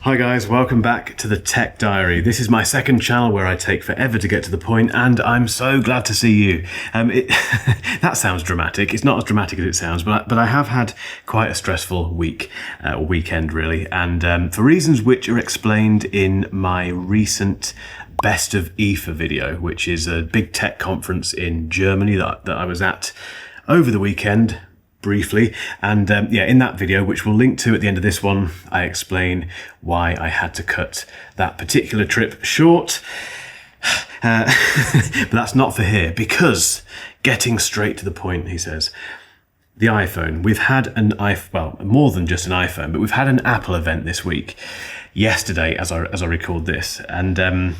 Hi guys, welcome back to the Tech Diary. This is my second channel where I take forever to get to the point, and I'm so glad to see you. That sounds dramatic. It's not as dramatic as it sounds, but I have had quite a stressful week, or weekend really, and for reasons which are explained in my recent Best of IFA video, which is a big tech conference in Germany that I was at over the weekend. Briefly, and in that video, which we'll link to at the end of this one, I explain why I had to cut that particular trip short. But that's not for here, because getting straight to the point, he says, the iPhone. We've had an iPhone, well, more than just an iPhone, but we've had an Apple event this week, yesterday, as I record this, and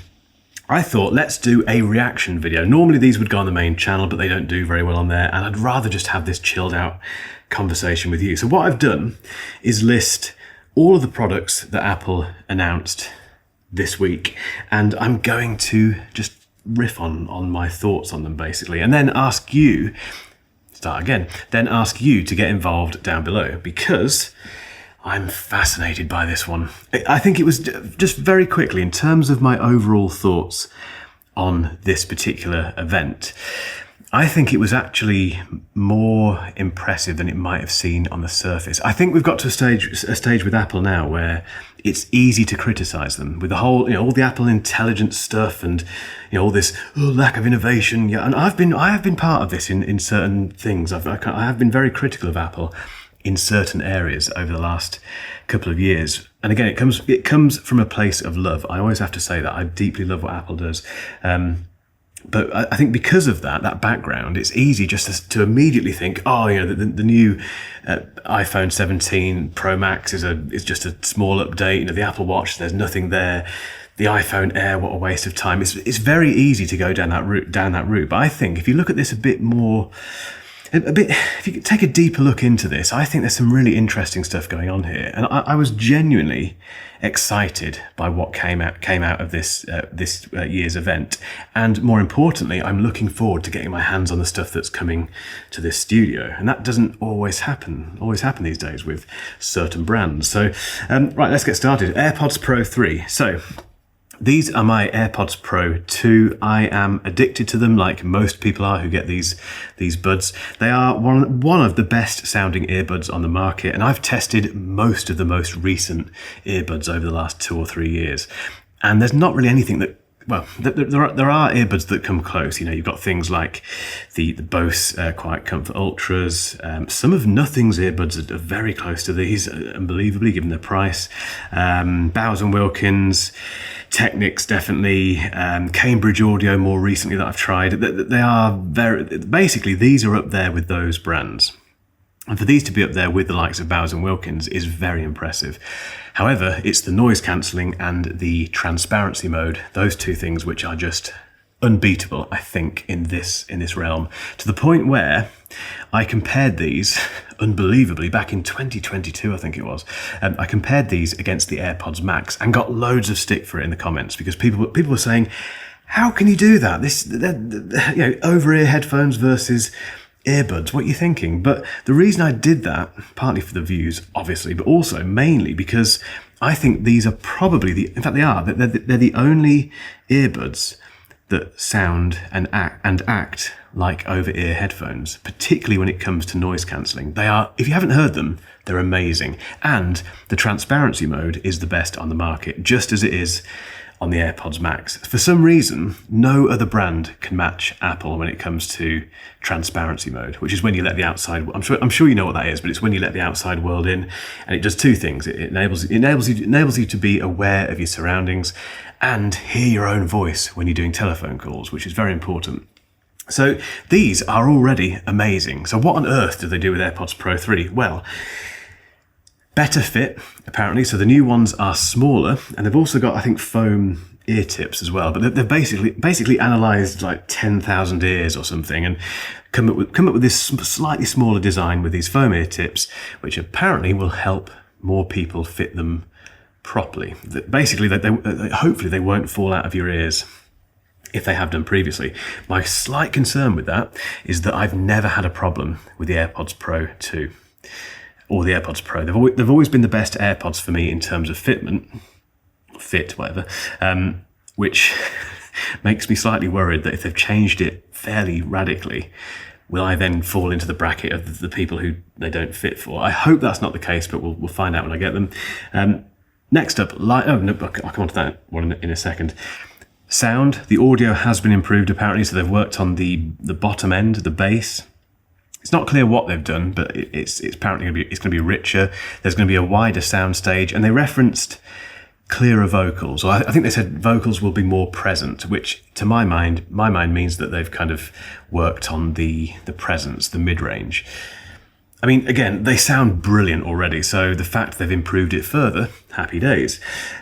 I thought, let's do a reaction video. Normally these would go on the main channel, but they don't do very well on there, and I'd rather just have this chilled out conversation with you. So what I've done is list all of the products that Apple announced this week, and I'm going to just riff on my thoughts on them basically, and then ask you to get involved down below, because I'm fascinated by this one. I think it was just very quickly, in terms of my overall thoughts on this particular event, I think it was actually more impressive than it might have seemed on the surface. I think we've got to a stage with Apple now where it's easy to criticize them with the whole, all the Apple intelligence stuff and all this lack of innovation. Yeah, and I have been part of this in certain things. I have been very critical of Apple in certain areas over the last couple of years. And again, it comes from a place of love. I always have to say that. I deeply love what Apple does. But I think because of that background, it's easy just to immediately think, the new iPhone 17 Pro Max is just a small update. The Apple Watch, there's nothing there. The iPhone Air, what a waste of time. It's very easy to go down that route. But I think if you look at this if you take a deeper look into this, I think there's some really interesting stuff going on here, and I was genuinely excited by what came out of this year's event, and more importantly, I'm looking forward to getting my hands on the stuff that's coming to this studio, and that doesn't always happen these days with certain brands. So, right, let's get started. AirPods Pro 3. So, these are my AirPods Pro 2. I am addicted to them, like most people are who get these buds. They are one of the best sounding earbuds on the market, and I've tested most of the most recent earbuds over the last 2 or 3 years. And there's not really anything that, well, there are earbuds that come close. You've got things like the Bose Quiet Comfort Ultras. Some of Nothing's earbuds are very close to these, unbelievably, given their price. Bowers & Wilkins, Technics, definitely. Cambridge Audio, more recently, that I've tried. They are basically, these are up there with those brands. And for these to be up there with the likes of Bowers & Wilkins is very impressive. However, it's the noise cancelling and the transparency mode, those two things which are just unbeatable, I think, in this realm, to the point where I compared these, unbelievably, back in 2022, I think it was. I compared these against the AirPods Max and got loads of stick for it in the comments, because people were saying, how can you do that? Over-ear headphones versus earbuds, what are you thinking? But the reason I did that, partly for the views, obviously, but also mainly because I think these are probably they're the only earbuds that sound and act like over-ear headphones, particularly when it comes to noise cancelling. They are, if you haven't heard them, they're amazing. And the transparency mode is the best on the market, just as it is on the AirPods Max. For some reason, no other brand can match Apple when it comes to transparency mode, which is when you let the outside, I'm sure you know what that is, but it's when you let the outside world in, and it does two things. It enables you to be aware of your surroundings and hear your own voice when you're doing telephone calls, which is very important. So these are already amazing. So what on earth do they do with AirPods Pro 3? Well, better fit, apparently. So the new ones are smaller, and they've also got, I think, foam ear tips as well. But they've basically analysed like 10,000 ears or something, and come up with this slightly smaller design with these foam ear tips, which apparently will help more people fit them properly. Basically, hopefully they won't fall out of your ears if they have done previously. My slight concern with that is that I've never had a problem with the AirPods Pro 2 or the AirPods Pro. They've always been the best AirPods for me in terms of fitment, fit, whatever, which makes me slightly worried that if they've changed it fairly radically, will I then fall into the bracket of the people who they don't fit for? I hope that's not the case, but we'll find out when I get them. Next up, I'll come on to that one in a second. Sound, the audio has been improved apparently, so they've worked on the bottom end, the bass. It's not clear what they've done, but it's apparently going to be richer. There's going to be a wider sound stage, and they referenced clearer vocals. Or I think they said vocals will be more present, which to my mind means that they've kind of worked on the presence, the mid-range. I mean, again, they sound brilliant already, so the fact they've improved it further, happy days.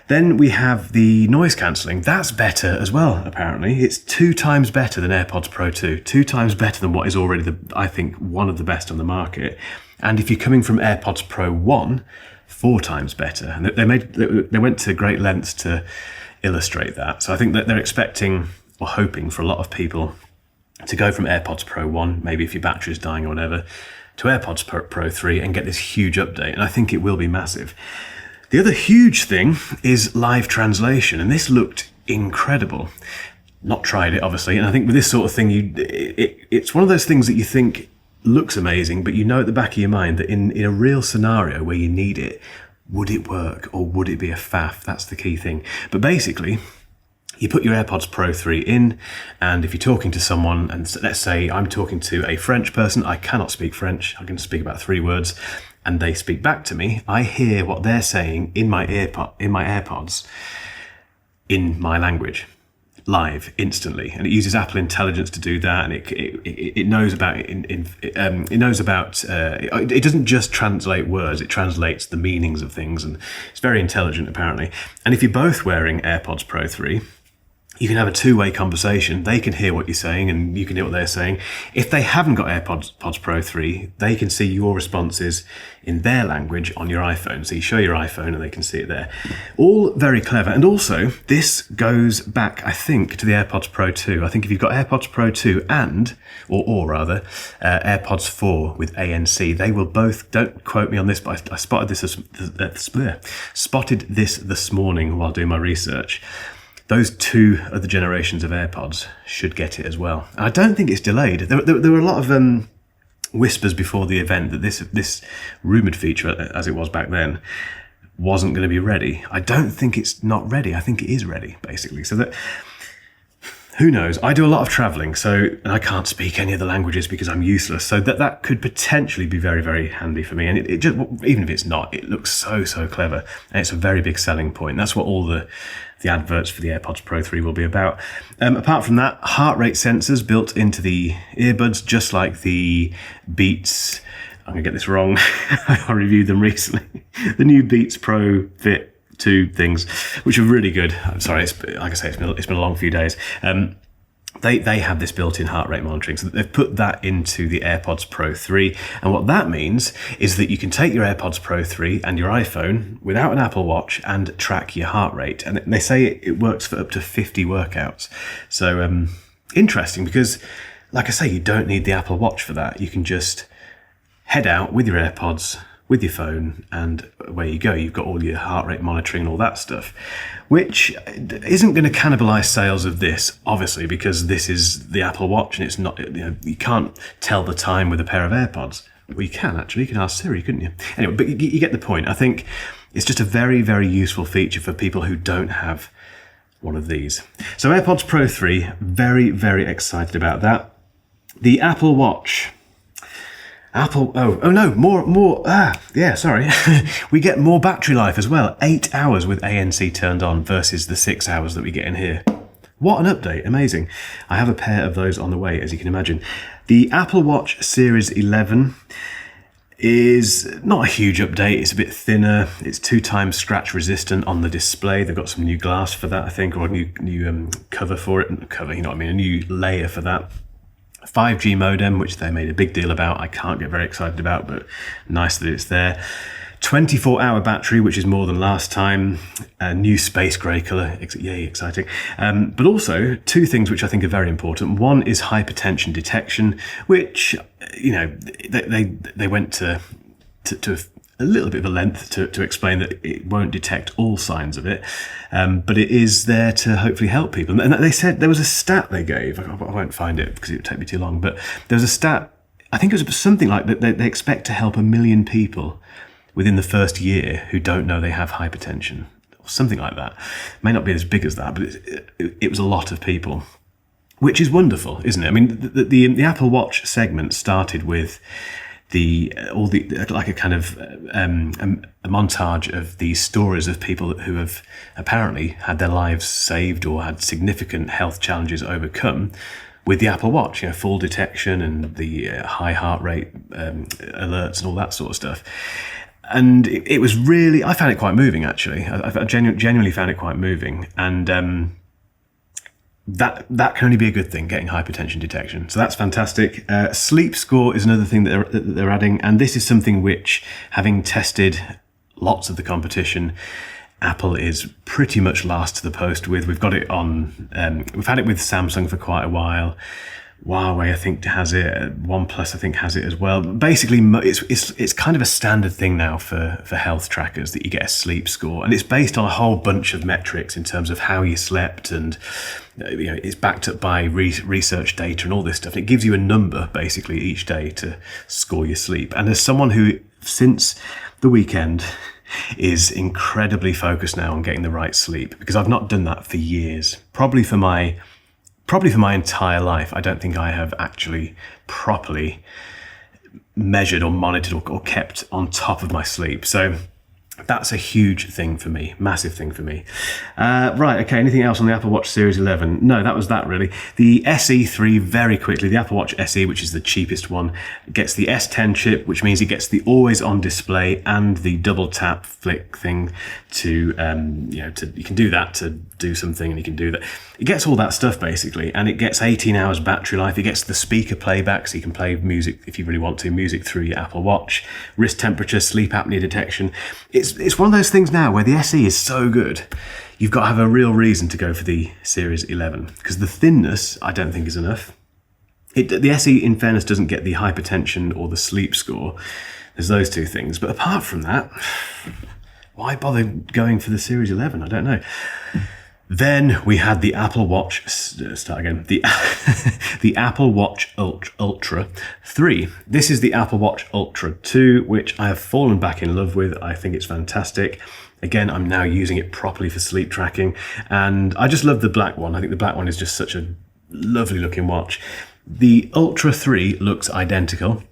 Then we have the noise cancelling. That's better as well, apparently. It's 2 times better than AirPods Pro 2, 2 times better than what is already, I think, one of the best on the market. And if you're coming from AirPods Pro 1, 4 times better. And they went to great lengths to illustrate that. So I think that they're expecting or hoping for a lot of people to go from AirPods Pro 1, maybe if your battery's dying or whatever, to AirPods Pro 3 and get this huge update, and I think it will be massive. The other huge thing is live translation, and this looked incredible. Not tried it, obviously, and I think with this sort of thing, it's one of those things that you think looks amazing, but you know at the back of your mind that in a real scenario where you need it, would it work or would it be a faff? That's the key thing. But basically, you put your AirPods Pro 3 in, and if you're talking to someone, and let's say I'm talking to a French person, I cannot speak French, I can speak about 3 words, and they speak back to me, I hear what they're saying in my AirPods in my language, live, instantly. And it uses Apple Intelligence to do that, and it knows about it doesn't just translate words, it translates the meanings of things, and it's very intelligent apparently. And if you're both wearing AirPods Pro 3, you can have a 2-way conversation. They can hear what you're saying and you can hear what they're saying. If they haven't got AirPods Pro 3, they can see your responses in their language on your iPhone. So you show your iPhone and they can see it there. All very clever. And also, this goes back, I think, to the AirPods Pro 2. I think if you've got AirPods Pro 2 or AirPods 4 with ANC, they will both, don't quote me on this, but I spotted this this morning while doing my research. Those 2 other generations of AirPods should get it as well. And I don't think it's delayed. There were a lot of whispers before the event that this rumoured feature, as it was back then, wasn't going to be ready. I don't think it's not ready. I think it is ready, basically. So that, who knows? I do a lot of travelling, and I can't speak any of the languages because I'm useless. So that could potentially be very, very handy for me. And it just, even if it's not, it looks so clever. And it's a very big selling point. That's what all the adverts for the AirPods Pro 3 will be about. Apart from that, heart rate sensors built into the earbuds, just like the Beats. I'm going to get this wrong. I reviewed them recently. The new Beats Pro Fit 2 things, which are really good. I'm sorry, like I say, it's been a long few days. They have this built-in heart rate monitoring, so they've put that into the AirPods Pro 3. And what that means is that you can take your AirPods Pro 3 and your iPhone without an Apple Watch and track your heart rate. And they say it works for up to 50 workouts. So interesting, because like I say, you don't need the Apple Watch for that. You can just head out with your AirPods, with your phone, and away you go. You've got all your heart rate monitoring and all that stuff, which isn't going to cannibalize sales of this, obviously, because this is the Apple Watch and it's not, you can't tell the time with a pair of AirPods. Well, you can actually. You can ask Siri, couldn't you? Anyway, but you get the point. I think it's just a very, very useful feature for people who don't have one of these. So AirPods Pro 3, very, very excited about that. The Apple Watch. We get more battery life as well. 8 hours with ANC turned on versus the 6 hours that we get in here. What an update, amazing. I have a pair of those on the way, as you can imagine. The Apple Watch Series 11 is not a huge update. It's a bit thinner. It's 2 times scratch resistant on the display. They've got some new glass for that, I think, or a new cover for it. Cover, you know what I mean? A new layer for that. 5G modem, which they made a big deal about. I can't get very excited about, but nice that it's there. 24-hour battery, which is more than last time. A new space grey colour. Yay, exciting. But also 2 things which I think are very important. One is hypertension detection, which, they went to a little bit of a length to explain that it won't detect all signs of it, but it is there to hopefully help people. And they said there was a stat they gave. I won't find it because it would take me too long. But there was a stat. I think it was something like that. They expect to help 1 million people within the first year who don't know they have hypertension, or something like that. It may not be as big as that, but it was a lot of people, which is wonderful, isn't it? I mean, the Apple Watch segment started with like a kind of a montage of these stories of people who have apparently had their lives saved or had significant health challenges overcome with the Apple Watch, full detection and the high heart rate alerts and all that sort of stuff. And it was really, I found it quite moving, actually. I genuinely found it quite moving. And that can only be a good thing, getting hypertension detection. So that's fantastic. Sleep score is another thing that they're adding. And this is something which, having tested lots of the competition, Apple is pretty much last to the post with. We've got it on, we've had it with Samsung for quite a while. Huawei, I think, has it. OnePlus, I think, has it as well. Basically, it's kind of a standard thing now for health trackers that you get a sleep score, and it's based on a whole bunch of metrics in terms of how you slept, and it's backed up by research data and all this stuff. And it gives you a number basically each day to score your sleep. And as someone who, since the weekend, is incredibly focused now on getting the right sleep, because I've not done that for years, probably for my entire life. I don't think I have actually properly measured or monitored or kept on top of my sleep. So that's a huge thing for me, massive thing for me. Right, okay, anything else on the Apple Watch Series 11? No, that was that really. The SE3, very quickly, the Apple Watch SE, which is the cheapest one, gets the S10 chip, which means it gets the always-on display and the double tap flick thing you can do that to do something, and you can do that. It gets all that stuff basically, and it gets 18 hours battery life. It gets the speaker playback, so you can play music if you really want to, music through your Apple Watch, wrist temperature, sleep apnea detection. It's one of those things now where the SE is so good, you've got to have a real reason to go for the Series 11, because the thinness I don't think is enough. The SE, in fairness, doesn't get the hypertension or the sleep score. There's those two things, but apart from that, why bother going for the Series 11? I don't know. Then we had the Apple Watch, the Apple Watch Ultra 3. This is the Apple Watch Ultra 2, which I have fallen back in love with. I think it's fantastic. Again, I'm now using it properly for sleep tracking, and I just love the black one. I think the black one is just such a lovely looking watch. The Ultra 3 looks identical.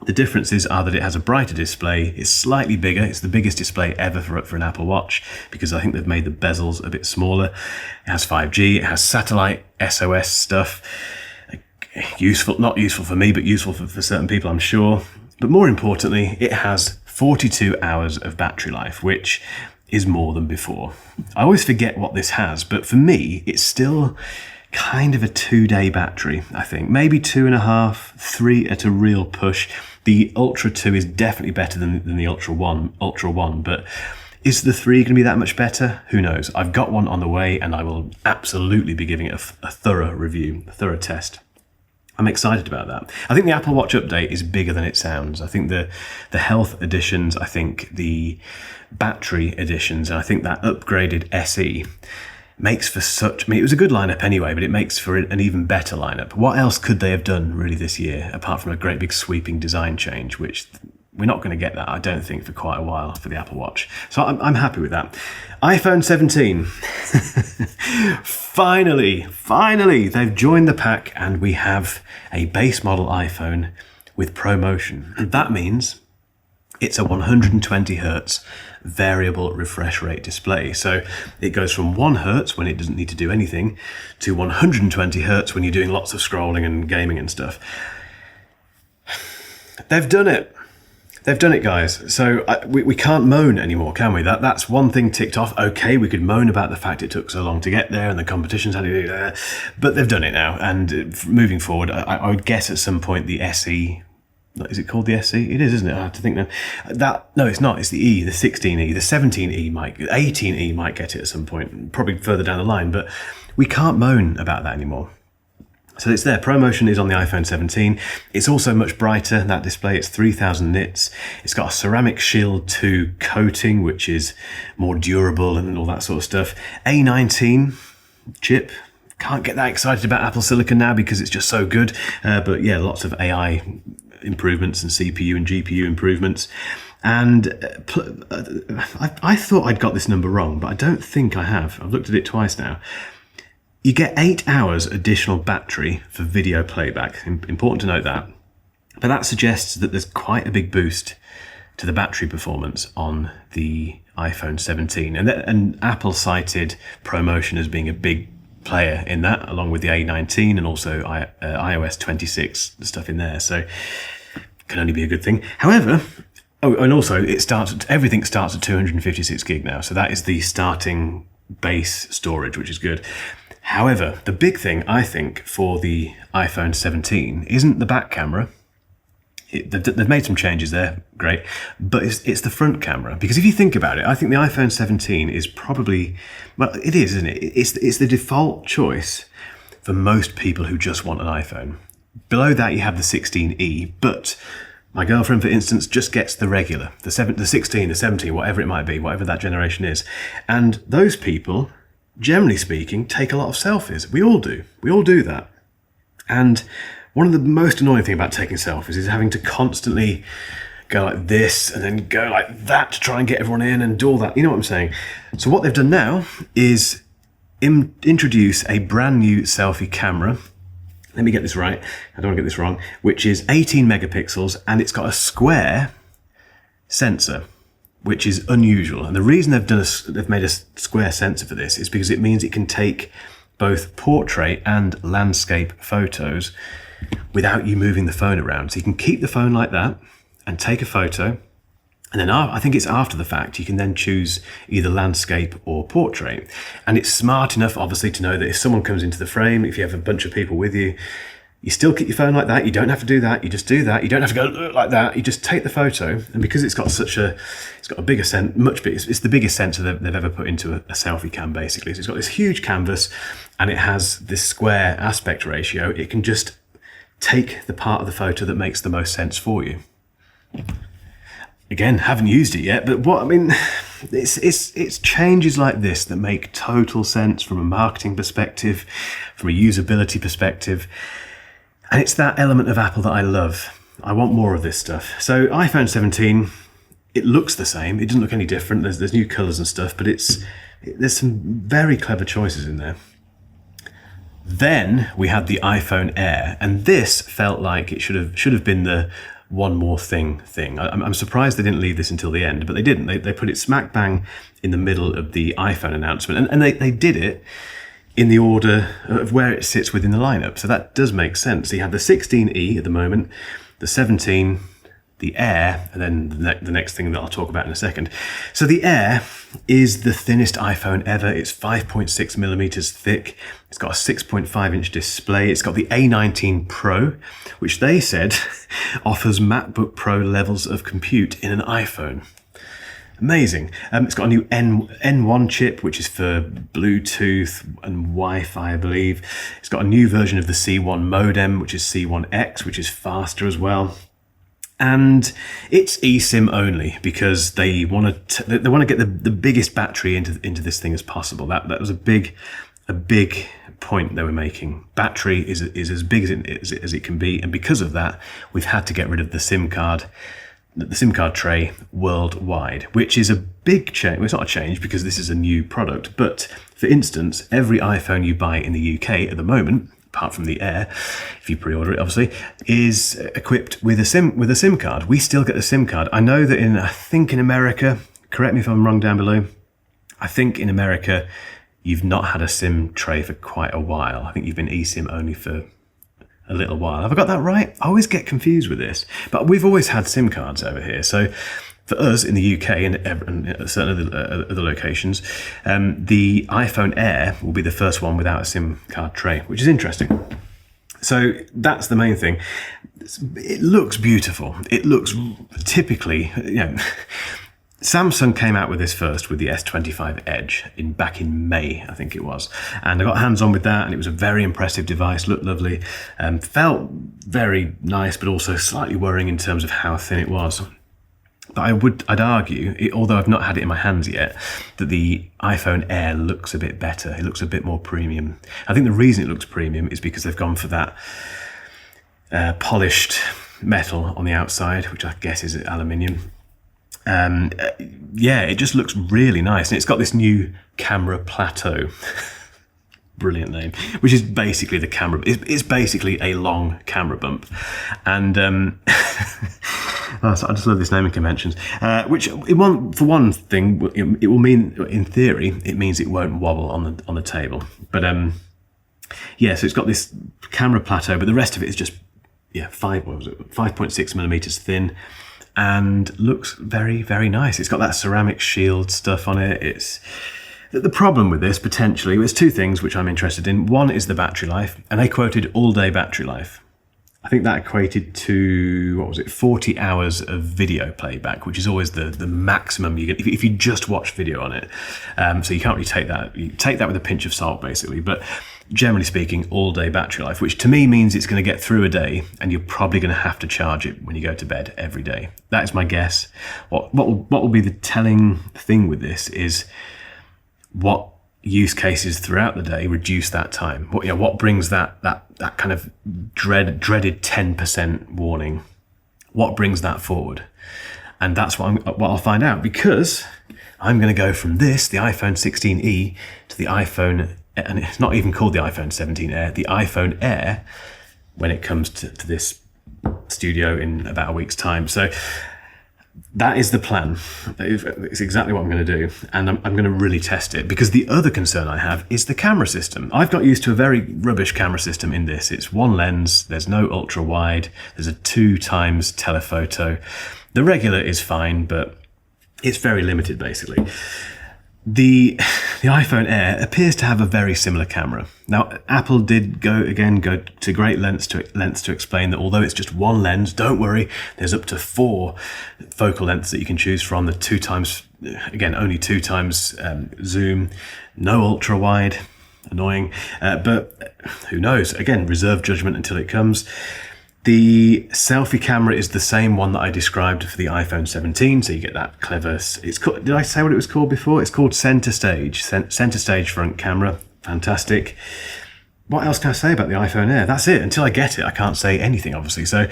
The differences are that it has a brighter display, it's slightly bigger, it's the biggest display ever for an Apple Watch, because I think they've made the bezels a bit smaller. It has 5G, it has satellite SOS stuff. Not useful for me, but useful for certain people, I'm sure. But more importantly, it has 42 hours of battery life, which is more than before. I always forget what this has, but for me, it's still kind of a 2-day battery, I think. Maybe 2.5, 3 at a real push. The Ultra 2 is definitely better than the Ultra 1, but is the 3 going to be that much better? Who knows? I've got one on the way, and I will absolutely be giving it a thorough review, a thorough test. I'm excited about that. I think the Apple Watch update is bigger than it sounds. I think the health editions, I think the battery editions, and I think that upgraded SE makes for it was a good lineup anyway, but it makes for an even better lineup. What else could they have done really this year, apart from a great big sweeping design change, which we're not going to get that, I don't think, for quite a while for the Apple Watch. So I'm happy with that. iPhone 17. Finally, they've joined the pack, and we have a base model iPhone with ProMotion. And that means it's a 120 hertz variable refresh rate display. So it goes from 1 hertz when it doesn't need to do anything to 120 hertz when you're doing lots of scrolling and gaming and stuff. They've done it. They've done it, guys. So we can't moan anymore, can we? That's one thing ticked off. Okay, we could moan about the fact it took so long to get there and the competition's had to do that, but they've done it now. And moving forward, I would guess at some point the SE, is it called the SE? It is, isn't it? I have to think now. No, it's not. It's the E, the 16E, the 17E 18E might get it at some point, probably further down the line. But we can't moan about that anymore. So it's there. ProMotion is on the iPhone 17. It's also much brighter, that display. It's 3000 nits. It's got a ceramic Shield 2 coating, which is more durable and all that sort of stuff. A19 chip. Can't get that excited about Apple Silicon now because it's just so good. But yeah, lots of AI improvements and CPU and GPU improvements. And I thought I'd got this number wrong, but I don't think I have. I've looked at it twice now. You get 8 hours additional battery for video playback. Important to note that. But that suggests that there's quite a big boost to the battery performance on the iPhone 17. And Apple cited ProMotion as being a big player in that, along with the A19 and also iOS 26, the stuff in there. So can only be a good thing. However, and also everything starts at 256 gig now. So that is the starting base storage, which is good. However, the big thing, I think, for the iPhone 17 isn't the back camera. They've made some changes there, great, but it's the front camera. Because if you think about it, I think the iPhone 17 is probably, well, it is, isn't it? It's the default choice for most people who just want an iPhone. Below that, you have the 16e, but my girlfriend, for instance, just gets the regular, the 16, the 17, whatever it might be, whatever that generation is. And those people, generally speaking, take a lot of selfies. We all do. We all do that. And one of the most annoying things about taking selfies is having to constantly go like this and then go like that to try and get everyone in and do all that. You know what I'm saying? So what they've done now is introduce a brand new selfie camera. Let me get this right. I don't want to get this wrong. Which is 18 megapixels and it's got a square sensor, which is unusual. And the reason they've made a square sensor for this is because it means it can take both portrait and landscape photos without you moving the phone around. So you can keep the phone like that and take a photo. And then I think it's after the fact, you can then choose either landscape or portrait. And it's smart enough, obviously, to know that if someone comes into the frame, if you have a bunch of people with you, you still keep your phone like that. You don't have to do that. You just do that. You don't have to go like that. You just take the photo. And because it's got a bigger it's the biggest sensor they've ever put into a selfie cam, basically. So it's got this huge canvas and it has this square aspect ratio. It can just take the part of the photo that makes the most sense for you. Again, haven't used it yet, but it's changes like this that make total sense from a marketing perspective, from a usability perspective. And it's that element of Apple that I love. I want more of this stuff. So iPhone 17, it looks the same. It doesn't look any different. There's new colours and stuff, but there's some very clever choices in there. Then we had the iPhone Air, and this felt like it should have been the one more thing. I'm surprised they didn't leave this until the end, but they didn't. They put it smack bang in the middle of the iPhone announcement, and they did it in the order of where it sits within the lineup. So that does make sense. So you have the 16e at the moment, the 17, the Air, and then the next thing that I'll talk about in a second. So the Air is the thinnest iPhone ever. It's 5.6 millimeters thick. It's got a 6.5 inch display. It's got the A19 Pro, which they said offers MacBook Pro levels of compute in an iPhone. Amazing. It's got a new N1 chip, which is for Bluetooth and Wi-Fi, I believe. It's got a new version of the C1 modem, which is C1X, which is faster as well. And it's eSIM only because they want to get the biggest battery into this thing as possible. That was a big point they were making. Battery is as big as it can be, and because of that, we've had to get rid of the SIM card tray worldwide, which is a big change. Well, it's not a change because this is a new product, but for instance, every iPhone you buy in the UK at the moment, apart from the Air, if you pre-order it, obviously, is equipped with a SIM card. We still get the SIM card. I know that I think in America, correct me if I'm wrong down below, I think in America, you've not had a SIM tray for quite a while. I think you've been eSIM only for a little while. Have I got that right? I always get confused with this, but we've always had SIM cards over here. So for us in the UK and certain other locations, the iPhone Air will be the first one without a SIM card tray, which is interesting. So that's the main thing. It looks beautiful. It looks typically, Samsung came out with this first with the S25 Edge back in May, I think it was. And I got hands on with that, and it was a very impressive device, looked lovely, felt very nice, but also slightly worrying in terms of how thin it was. But I'd argue, although I've not had it in my hands yet, that the iPhone Air looks a bit better. It looks a bit more premium. I think the reason it looks premium is because they've gone for that polished metal on the outside, which I guess is aluminium. Yeah, it just looks really nice. And it's got this new camera plateau. Brilliant name. Which is basically the camera. It's basically a long camera bump. And I just love this naming conventions. Which, for one thing, it will mean, in theory, it means it won't wobble on the table. But yeah, so it's got this camera plateau, but the rest of it is just 5.6 millimeters thin. And looks very, very nice. It's got that ceramic shield stuff on it. It's the problem with this, potentially, there's two things which I'm interested in. One is the battery life, and they quoted all-day battery life. I think that equated to, 40 hours of video playback, which is always the maximum you get if you just watch video on it. So you can't really take that. You take that with a pinch of salt, basically. But generally speaking, all-day battery life, which to me means it's going to get through a day, and you're probably going to have to charge it when you go to bed every day. That is my guess. What will be the telling thing with this is what use cases throughout the day reduce that time. What brings that kind of dreaded 10% warning? What brings that forward? And that's what I'll find out, because I'm going to go from the iPhone 16e, to the iPhone, and it's not even called the iPhone 17 Air, the iPhone Air, when it comes to this studio in about a week's time. So that is the plan. It's exactly what I'm going to do. And I'm going to really test it, because the other concern I have is the camera system. I've got used to a very rubbish camera system in this. It's one lens, there's no ultra wide, there's a 2x telephoto. The regular is fine, but it's very limited, basically. The iPhone Air appears to have a very similar camera. Now, Apple did go to great lengths to explain that although it's just one lens, don't worry, there's up to 4 focal lengths that you can choose from. The 2x, again, only 2x zoom, no ultra wide, annoying, but who knows? Again, reserve judgment until it comes. The selfie camera is the same one that I described for the iPhone 17, so you get that clever. It's called, did I say what it was called before? It's called center stage front camera. Fantastic. What else can I say about the iPhone Air? That's it. Until I get it, I can't say anything, obviously. So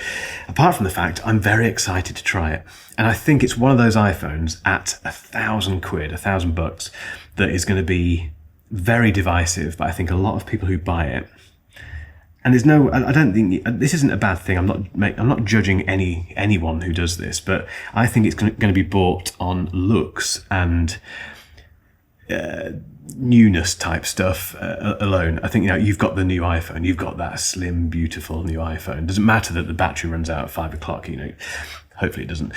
apart from the fact, I'm very excited to try it. And I think it's one of those iPhones at £1,000, $1,000, that is going to be very divisive. But I think a lot of people who buy it, and I don't think this isn't a bad thing. I'm not judging anyone who does this, but I think it's going to be bought on looks and newness type stuff alone. I think you've got the new iPhone, you've got that slim, beautiful new iPhone. It doesn't matter that the battery runs out at 5 o'clock. Hopefully it doesn't.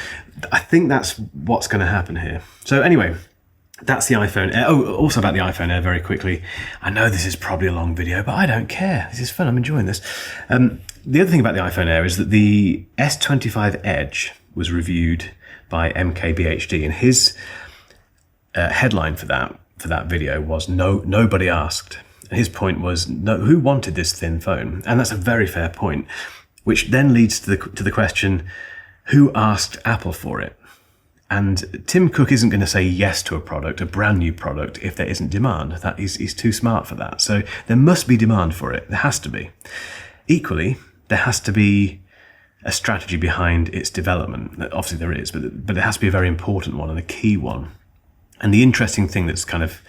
I think that's what's going to happen here. So anyway. That's the iPhone Air. Oh, also about the iPhone Air, very quickly. I know this is probably a long video, but I don't care. This is fun. I'm enjoying this. The other thing about the iPhone Air is that the S25 Edge was reviewed by MKBHD, and his headline for that video was nobody asked. And his point was, who wanted this thin phone? And that's a very fair point, which then leads to the question, who asked Apple for it? And Tim Cook isn't going to say yes to a brand new product, if there isn't demand. He's too smart for that. So there must be demand for it. There has to be. Equally, there has to be a strategy behind its development. Obviously there is, but it has to be a very important one and a key one. And the interesting thing that's kind of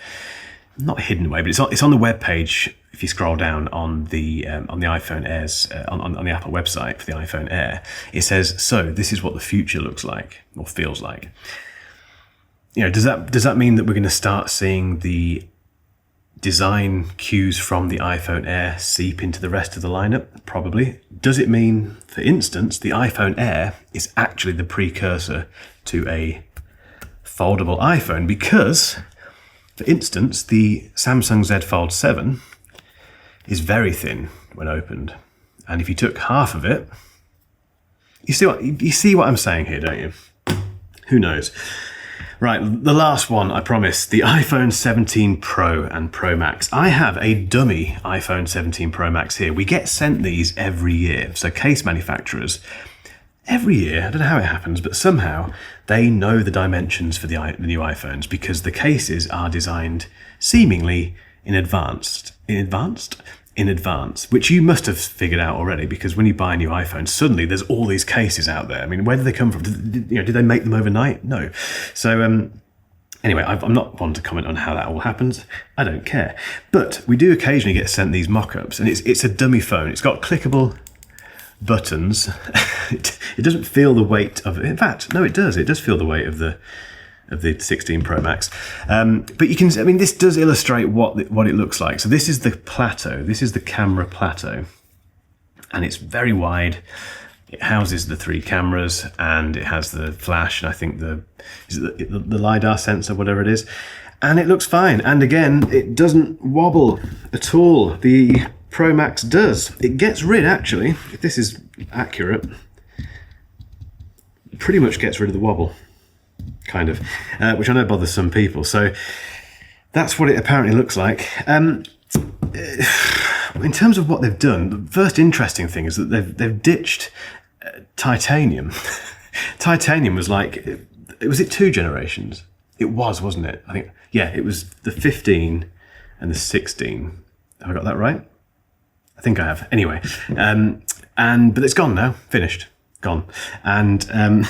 not hidden away, but it's on the web page. If you scroll down on the iPhone Airs on the Apple website for the iPhone Air, it says, "So this is what the future looks like or feels like." Does that mean that we're going to start seeing the design cues from the iPhone Air seep into the rest of the lineup? Probably. Does it mean, for instance, the iPhone Air is actually the precursor to a foldable iPhone? Because, for instance, the Samsung Z Fold 7 is very thin when opened, and if you took half of it, you see what I'm saying here, don't you? Who knows? Right, the last one, I promise, the iPhone 17 Pro and Pro Max. I have a dummy iPhone 17 Pro Max here. We get sent these every year. So case manufacturers, every year, I don't know how it happens, but somehow they know the dimensions for the new iPhones because the cases are designed seemingly in advance, which you must have figured out already because when you buy a new iPhone, suddenly there's all these cases out there. I mean, where did they come from? Did they make them overnight? No. So anyway, I'm not one to comment on how that all happens. I don't care. But we do occasionally get sent these mock-ups, and it's a dummy phone. It's got clickable buttons. It doesn't feel the weight of it. In fact, no, it does. It does feel the weight of the 16 Pro Max. But you can, I mean, this does illustrate what it looks like. So this is the plateau. This is the camera plateau. And it's very wide. It houses the 3 cameras and it has the flash and I think the LiDAR sensor, whatever it is. And it looks fine. And again, it doesn't wobble at all. The Pro Max does. It gets rid, actually, if this is accurate, pretty much gets rid of the wobble. Kind of, which I know bothers some people. So that's what it apparently looks like. In terms of what they've done, the first interesting thing is that they've ditched titanium. Titanium was like, was it 2 generations? It was, wasn't it? I think, yeah, it was the 15 and the 16. Have I got that right? I think I have. Anyway, but it's gone now, finished, gone, and.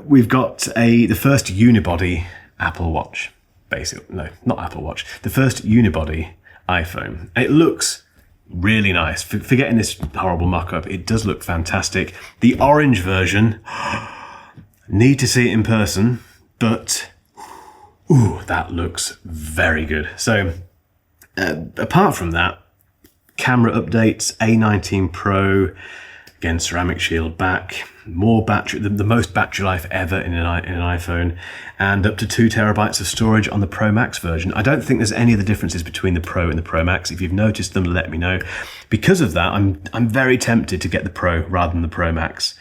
We've got the first unibody Apple Watch, basically. No, not Apple Watch. The first unibody iPhone. It looks really nice. Forgetting this horrible mock-up, it does look fantastic. The orange version, need to see it in person, but ooh, that looks very good. So apart from that, camera updates, A19 Pro, again, ceramic shield back, more battery, the most battery life ever in an iPhone, and up to 2 terabytes of storage on the Pro Max version. I don't think there's any of the differences between the Pro and the Pro Max. If you've noticed them, let me know. Because of that, I'm very tempted to get the Pro rather than the Pro Max.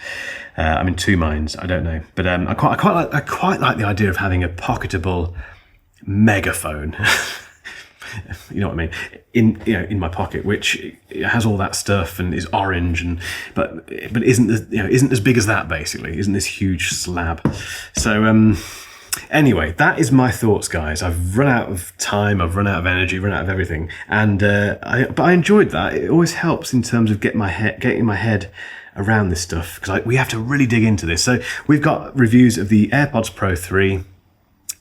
I'm in 2 minds. I don't know, but I quite like the idea of having a pocketable megaphone. You know what I mean? In my pocket, which has all that stuff and is orange, but isn't as big as that, basically. Isn't this huge slab? So anyway, that is my thoughts, guys. I've run out of time, I've run out of energy, run out of everything, and but I enjoyed that. It always helps in terms of getting my head around this stuff because we have to really dig into this. So we've got reviews of the AirPods Pro 3.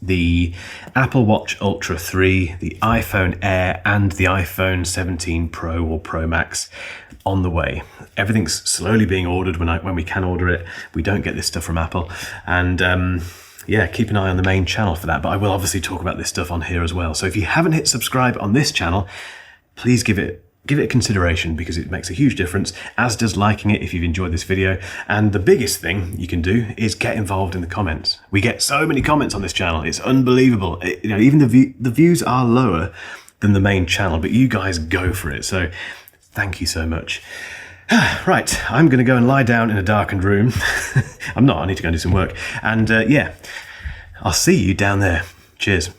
The Apple Watch Ultra 3, the iPhone Air, and the iPhone 17 Pro or Pro Max on the way. Everything's slowly being ordered when we can order it. We don't get this stuff from Apple. And yeah, keep an eye on the main channel for that. But I will obviously talk about this stuff on here as well. So if you haven't hit subscribe on this channel, please give it a consideration because it makes a huge difference, as does liking it if you've enjoyed this video. And the biggest thing you can do is get involved in the comments. We get so many comments on this channel. It's unbelievable. Even the views are lower than the main channel, but you guys go for it. So thank you so much. Right, I'm going to go and lie down in a darkened room. I'm not. I need to go and do some work. And yeah, I'll see you down there. Cheers.